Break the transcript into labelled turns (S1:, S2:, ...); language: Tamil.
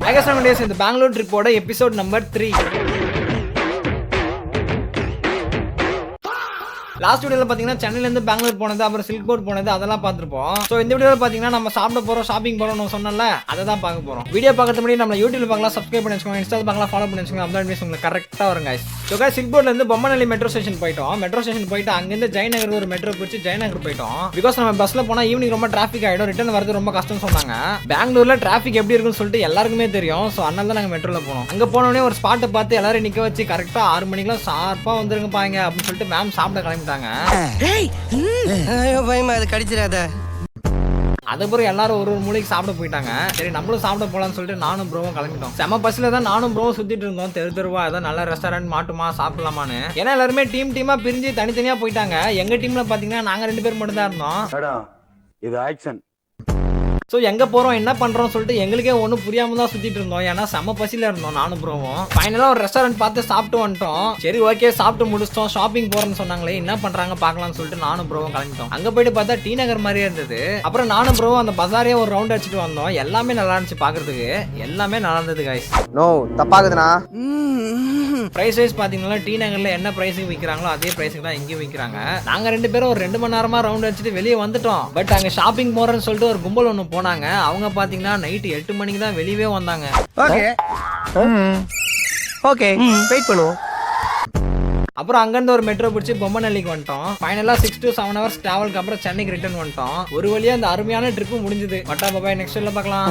S1: இந்த பெங்களூர் ட்ரிப்போட எபிசோட் நம்பர் 3. லாஸ்ட் வீடியோல பாத்தீங்கன்னா சென்னையில இருந்து பெங்களூர் போனது, அப்புறம் சில்க் போர்ட் போனது, அதெல்லாம் பார்த்துருப்போம். ஸோ இந்த வீடியோல பாத்தீங்கன்னா நம்ம சாப்பிட போறோம், ஷாப்பிங் போறோம் சொன்னல, அதை தான் பார்க்க போறோம். வீடியோ பார்க்கறது முன்னாடி நம்ம யூடியூப்ல பார்க்கலாம், சப்ஸ்கிரைப் பண்ணி வச்சுக்கோங்க, இன்ஸ்டால பார்க்கலாம், ஃபாலோ பண்ணி வச்சுக்கோங்க. அப்பதான் வீடியோஸ் உங்களுக்கு கரெக்டா வரும் guys. ஸோ guys, சில்க் போர்ட்ல இருந்து பொம்மநல்லி மெட்ரோ ஸ்டேஷன் போயிட்டோம். மெட்ரோ ஸ்டேஷன் போயிட்டு அங்கிருந்து ஜெயநகர் ஒரு மெட்ரோ பிடிச்சி ஜெயநகர் போயிட்டோம். பிகாஸ் நம்ம பஸ்ல போனா ஈவினிங் ரொம்ப டிராஃபிக் ஆயிடும், ரிட்டர்ன் வரது ரொம்ப கஷ்டம் சொன்னாங்க. பெங்களூர்ல டிராஃபிக் எப்படி இருக்குன்னு சொல்லிட்டு எல்லாருக்குமே தெரியும். ஸோ அதனால தான் நாங்க மெட்ரோல போனோம். அங்க போனோடனே ஒரு ஸ்பாட்டை பார்த்து எல்லாரும் நிக்க வச்சு கரெக்டா 6 மணிக்கெல்லாம் ஷார்ப்பா வந்துருங்க பாங்க அப்படின்னு சொல்லிட்டு மேம் சாப்பிட கிளம்பிட்டாங்க. அதுக்கப்புறம் எல்லாரும் ஒரு மூலைக்கு சாப்பிட போயிட்டாங்க. சரி நம்மளும் சாப்பிட போலான்னு சொல்லிட்டு நானும் ப்ரோவும் கிளம்பிட்டோம். செம பஸ்ல தான் நானும் ப்ரோவும் சுத்திட்டு இருந்தோம். தெருவா ஏதாவது நல்ல ரெஸ்டாரண்ட் மாட்டுமா சாப்பிடலாமான்னு. ஏன்னா எல்லாருமே டீமா பிரிஞ்சு தனித்தனியா போயிட்டாங்க. எங்க டீம்ல பாத்தீங்கன்னா நாங்க 2 பேர் மட்டும் தான் இருந்தோம்.
S2: இது ஆக்சன்.
S1: ஸோ எங்கே போகிறோம் என்ன பண்ணுறோம்னு சொல்லிட்டு எங்களுக்கே ஒன்றும் புரியாமல் தான் சுற்றிட்டு இருந்தோம். ஏன்னா செம்ம பசியில் இருந்தோம் நானும் ப்ரோவும். ஃபைனலாக ஒரு ரெஸ்டாரண்ட் பார்த்து சாப்பிட்டு வந்துட்டோம். சரி ஓகே சாப்பிட்டு முடிச்சிட்டோம், ஷாப்பிங் போகிறோன்னு சொன்னாங்களே, என்ன பண்ணுறாங்க பார்க்கலாம்னு சொல்லிட்டு நானும் ப்ரோவும் கிளம்பிட்டோம். அங்கே போயிட்டு பார்த்தா டி நகர் மாதிரியே இருந்தது. அப்புறம் நானும் ப்ரோவும் அந்த பஜாரே ஒரு ரவுண்ட் அடிச்சுட்டு வந்தோம். எல்லாமே நல்லா இருந்துச்சு பார்க்கறதுக்கு, எல்லாமே நல்லா இருந்தது guys.
S3: நோ தப்பாகுதுண்ணா.
S1: பிரைஸ் வைஸ் பார்த்தீங்கன்னா டி நகரில் என்ன ப்ரைஸுக்கு விற்கிறாங்களோ அதே ப்ரைஸுக்கு தான் இங்கேயும் விற்கிறாங்க. நாங்கள் 2 பேரும் ஒரு 2 மணி நேரமாக ரவுண்ட் அடிச்சுட்டு வெளியே வந்துட்டோம். பட் அங்கே ஷாப்பிங் போகிறேன்னு சொல்லிட்டு ஒரு கும்பல் ஒன்று போனாங்க. அவங்க பாத்தீங்கன்னா நைட் 8 மணிக்கு தான் வெளியவே வந்தாங்க.
S3: ஓகே வெயிட் பண்ணுவோம்.
S1: அப்புறம் அங்கிருந்து ஒரு மெட்ரோ பிடிச்சி பொம்மநல்லிக்கு வந்துட்டோம். ஃபைனலா 6 to 7 hours டிராவலுக்கு அப்புறம் சென்னைக்கு ரிட்டர்ன் வந்துட்டோம். ஒரு வழியா அந்த அருமையான ட்ரிப்பு முடிஞ்சது. பட்டா பாபாய் நெக்ஸ்ட் வீடியோல பார்க்கலாம்.